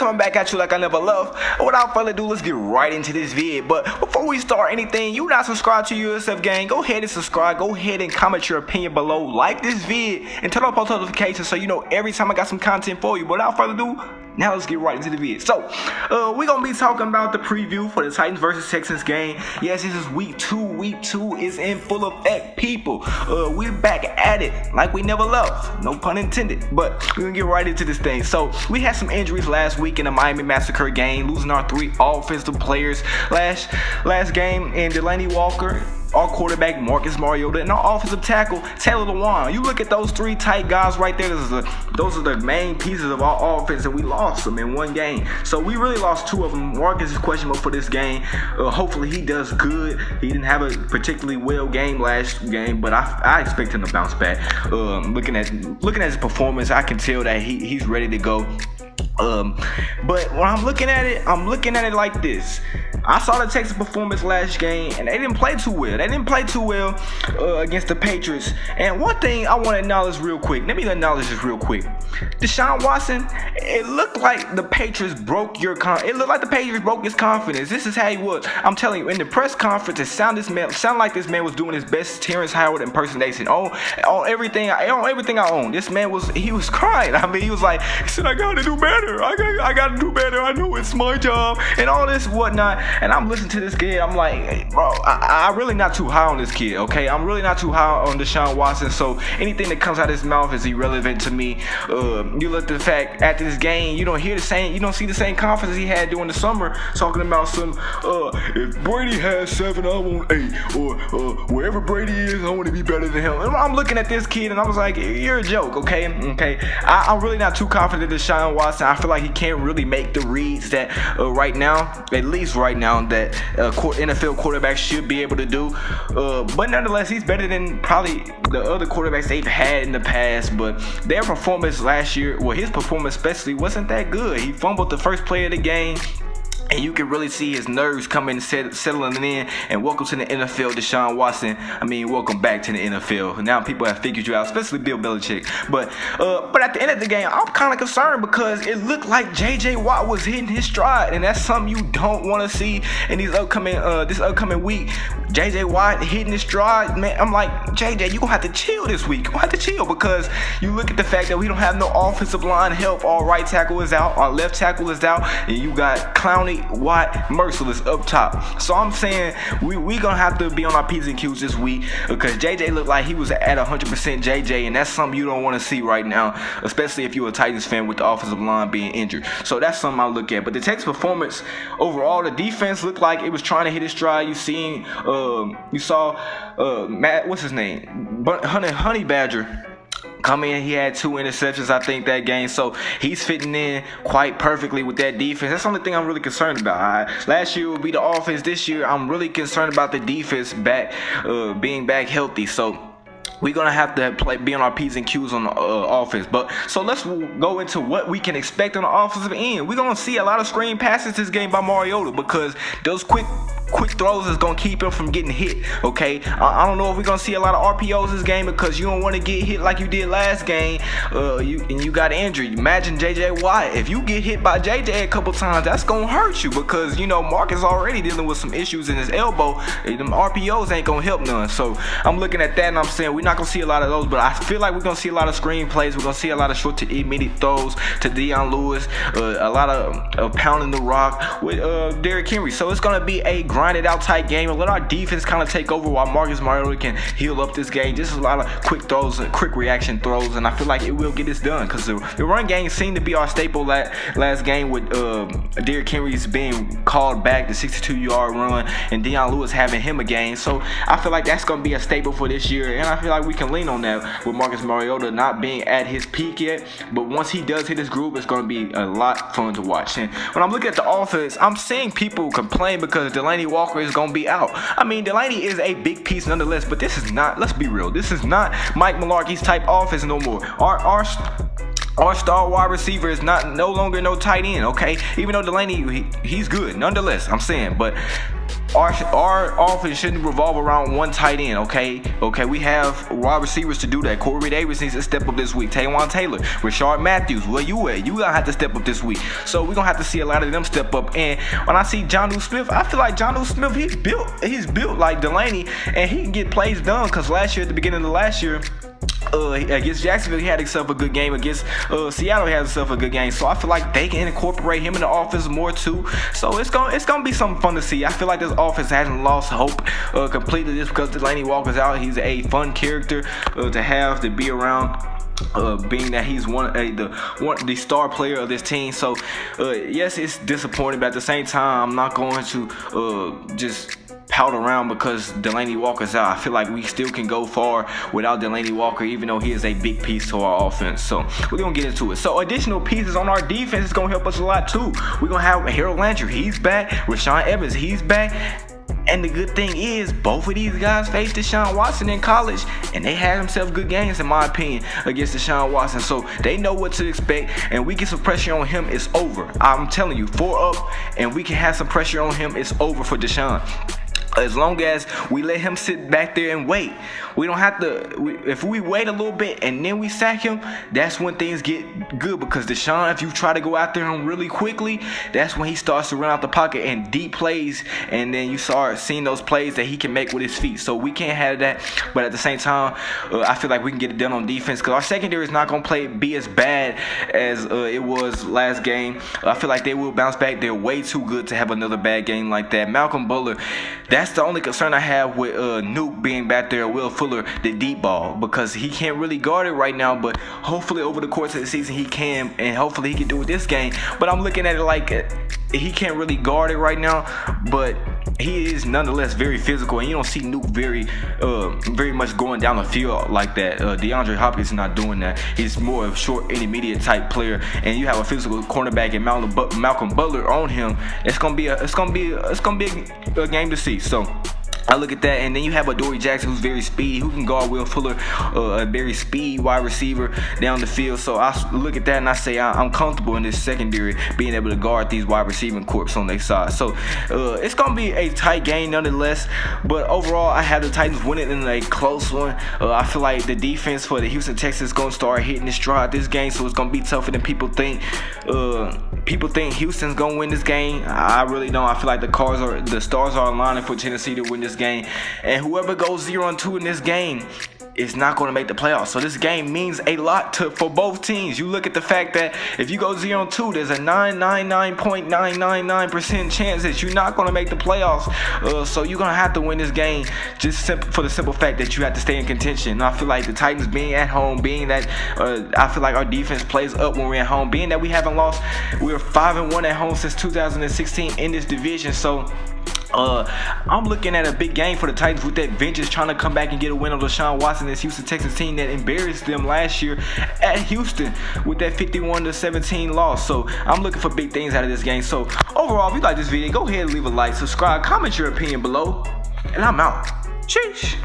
coming back at you like I never left. Without further ado, let's get right into this vid. But before we start anything, you not subscribed to USF gang, go ahead and subscribe. Go ahead and comment your opinion below. Like this vid and turn on post notifications so you know every time I got some content for you. But without further ado, now let's get right into the video. So, we're going to be talking about the preview for the Titans versus Texans game. Yes, this is week 2. Week 2 is in full effect, people. We're back at it like we never left. No pun intended. But we're going to get right into this thing. So, we had some injuries last week in the Miami Massacre game, losing our 3 offensive players last game, and Delaney Walker, our quarterback Marcus Mariota, and our offensive tackle Taylor Lewan. You look at those 3 tight guys right there. Those are the main pieces of our offense, and we lost them in one game. So we really lost 2 of them. Marcus is questionable for this game. Hopefully he does good. He didn't have a particularly well game last game, but I expect him to bounce back. Looking at his performance, I can tell that he's ready to go. But when I'm looking at it like this. I saw the Texans performance last game, and they didn't play too well. Against the Patriots. And one thing I want to acknowledge real quick. Let me acknowledge this real quick. Deshaun Watson, it looked like the Patriots broke his confidence. This is how he was. I'm telling you, in the press conference, it sounded like this man was doing his best Terrence Howard impersonation on everything I own. This man was crying. I mean, he was like, he said, I gotta do better. I gotta do better. I know it's my job and all this whatnot. And I'm listening to this kid. I'm like, hey, bro, I'm really not too high on this kid. Okay, I'm really not too high on Deshaun Watson. So anything that comes out of his mouth is irrelevant to me. You look at the fact after this game, you don't see the same confidence he had during the summer, talking about some if Brady has 7, I want 8, or wherever Brady is, I want to be better than him. And I'm looking at this kid and I was like, you're a joke, okay? I'm really not too confident in Deshaun Watson. I feel like he can't really make the reads that right now, at least right now, that NFL quarterbacks should be able to do. But nonetheless, he's better than probably the other quarterbacks they've had in the past. But their performance last year, well, his performance especially, wasn't that good. He fumbled the first play of the game. And you can really see his nerves coming, settling in. And welcome to the NFL, Deshaun Watson. I mean, welcome back to the NFL. Now people have figured you out, especially Bill Belichick. But at the end of the game, I'm kind of concerned because it looked like J.J. Watt was hitting his stride, and that's something you don't want to see in this upcoming week. J.J. Watt hitting his stride, man. I'm like, J.J., you gonna have to chill this week. You gonna have to chill because you look at the fact that we don't have no offensive line help. Our right tackle is out, our left tackle is out, and you got Clowney, Watt, Merciless up top. So I'm saying we gonna have to be on our P's and Q's this week because JJ looked like he was at 100% JJ, and that's something you don't want to see right now, especially if you're a Titans fan with the offensive line being injured. So that's something I'll look at. But the Texans performance overall, the defense looked like it was trying to hit his stride. You saw Matt, what's his name, Honey Badger come in. He had 2 interceptions, I think, that game. So he's fitting in quite perfectly with that defense. That's the only thing I'm really concerned about. Last year would be the offense. This year, I'm really concerned about the defense being back healthy. So we're going to have to be on our P's and Q's on the offense. So let's go into what we can expect on the offensive end. We're going to see a lot of screen passes this game by Mariota because those quick throws is going to keep him from getting hit, okay? I don't know if we're going to see a lot of RPOs this game because you don't want to get hit like you did last game and you got injured. Imagine J.J. Watt. If you get hit by J.J. a couple times, that's going to hurt you because, Marcus already dealing with some issues in his elbow. Them RPOs ain't going to help none. So I'm looking at that and I'm saying we're not going to see a lot of those, but I feel like we're going to see a lot of screen plays. We're going to see a lot of short to immediate throws to Deion Lewis, a lot of pounding the rock with Derrick Henry. So it's going to be a grinded out tight game and let our defense kind of take over while Marcus Mariota can heal up this game. Just a lot of quick throws and quick reaction throws, and I feel like it will get this done because the run game seemed to be our staple last game with Derrick Henry's being called back, the 62-yard run, and Deion Lewis having him a game. So I feel like that's going to be a staple for this year, and I feel like we can lean on that with Marcus Mariota not being at his peak yet, but once he does hit his groove, it's going to be a lot fun to watch. And when I'm looking at the offense, I'm seeing people complain because Delaney Walker is going to be out. I mean, Delaney is a big piece nonetheless, but this is not, let's be real, this is not Mike Mularkey's type offense no more. Our star wide receiver is no longer no tight end, okay? Even though Delaney, he's good nonetheless, I'm saying, but our offense shouldn't revolve around one tight end, okay, we have wide receivers to do that. Corey Davis needs to step up this week. Taywan Taylor, Rashard Matthews, where you at? You gonna have to step up this week. So we're gonna have to see a lot of them step up. And when I see Jonnu Smith, I feel like Jonnu Smith, he's built like Delaney, and he can get plays done. Cause last year, at the beginning of last year, against Jacksonville, he had himself a good game. Against Seattle, he had himself a good game. So I feel like they can incorporate him in the offense more too. So it's gonna be something fun to see. I feel like this offense hasn't lost hope completely just because Delaney Walker's out. He's a fun character to have, to be around. Being that he's the star player of this team. So yes, it's disappointing, but at the same time, I'm not going to just pout around because Delaney Walker's out. I feel like we still can go far without Delaney Walker, even though he is a big piece to our offense. So we're gonna get into it. So additional pieces on our defense is gonna help us a lot too. We're gonna have Harold Landry, he's back. Rashaan Evans, he's back. And the good thing is, both of these guys faced Deshaun Watson in college, and they had themselves good games, in my opinion, against Deshaun Watson. So they know what to expect, and we get some pressure on him, it's over. I'm telling you, 4 up, and we can have some pressure on him, it's over for Deshaun. As long as we let him sit back there and wait. We don't have to, if we wait a little bit and then we sack him, that's when things get good. Because Deshaun, if you try to go after him really quickly, that's when he starts to run out the pocket and deep plays. And then you start seeing those plays that he can make with his feet. So we can't have that. But at the same time, I feel like we can get it done on defense. Because our secondary is not going to be as bad as it was last game. I feel like they will bounce back. They're way too good to have another bad game like that. Malcolm Butler, that's the only concern I have with Nuke being back there, Will Fuller, the deep ball, because he can't really guard it right now, but hopefully over the course of the season he can, and hopefully he can do it this game. But I'm looking at it like he can't really guard it right now, but he is nonetheless very physical, and you don't see Nuke very much going down the field like that. DeAndre Hopkins is not doing that. He's more of a short intermediate type player, and you have a physical cornerback and Malcolm Butler on him. It's gonna be a game to see. So I look at that, and then you have Adoree Jackson, who's very speedy, who can guard Will Fuller, a very speed wide receiver down the field. So I look at that and I say I'm comfortable in this secondary being able to guard these wide receiving corps on their side. So it's gonna be a tight game nonetheless. But overall, I have the Titans winning in a close one. I feel like the defense for the Houston Texans is gonna start hitting its stride this game, so it's gonna be tougher than people think. People think Houston's gonna win this game. I really don't. I feel like the stars are aligning for Tennessee to win this game, and whoever goes 0-2 in this game is not going to make the playoffs. So this game means a lot for both teams. You look at the fact that if you go 0-2, there's a 999.999% chance that you're not going to make the playoffs. So you're going to have to win this game just for the simple fact that you have to stay in contention. And I feel like the Titans being at home, being that I feel like our defense plays up when we're at home, being that we haven't lost, we're 5-1 at home since 2016 in this division. So I'm looking at a big game for the Titans with that vengeance, trying to come back and get a win on Deshaun Watson, this Houston Texans team that embarrassed them last year at Houston with that 51-17 loss. So I'm looking for big things out of this game. So overall, if you like this video, go ahead and leave a like, subscribe, comment your opinion below, and I'm out. Sheesh.